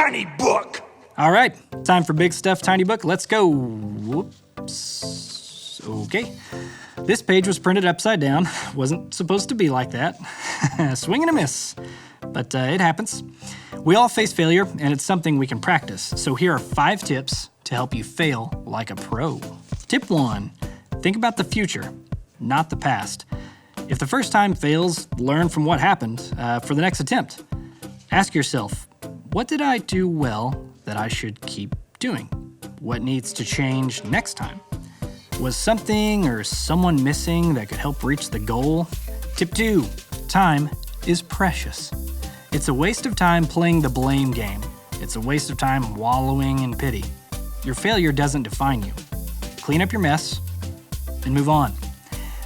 tiny book. All right, time for Big Stuff Tiny Book. Let's go. Whoops. Okay. This page was printed upside down. Wasn't supposed to be like that. Swing and a miss. But it happens. We all face failure, and it's something we can practice. So here are 5 tips to help you fail like a pro. Tip 1, think about the future, not the past. If the first time fails, learn from what happened for the next attempt. Ask yourself, what did I do well that I should keep doing? What needs to change next time? Was something or someone missing that could help reach the goal? Tip 2, time is precious. It's a waste of time playing the blame game. It's a waste of time wallowing in pity. Your failure doesn't define you. Clean up your mess and move on.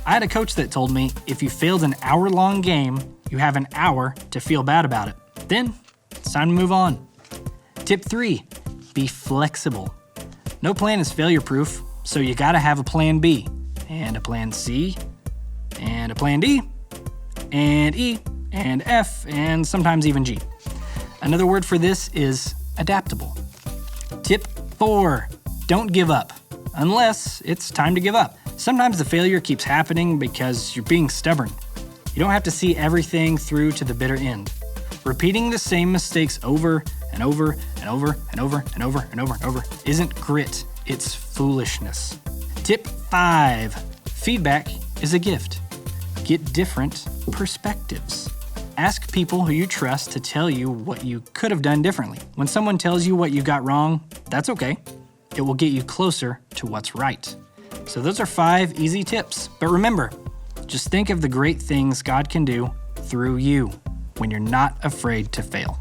I had a coach that told me if you failed an hour-long game, you have an hour to feel bad about it. Then it's time to move on. Tip 3, be flexible. No plan is failure-proof, so you gotta have a plan B, and a plan C, and a plan D, and E, and F, and sometimes even G. Another word for this is adaptable. Tip 4, don't give up, unless it's time to give up. Sometimes the failure keeps happening because you're being stubborn. You don't have to see everything through to the bitter end. Repeating the same mistakes over and over and over and over and over and over and over isn't grit, it's foolishness. Tip 5, feedback is a gift. Get different perspectives. Ask people who you trust to tell you what you could have done differently. When someone tells you what you got wrong, that's okay. It will get you closer to what's right. So those are 5 easy tips. But remember, just think of the great things God can do through you when you're not afraid to fail.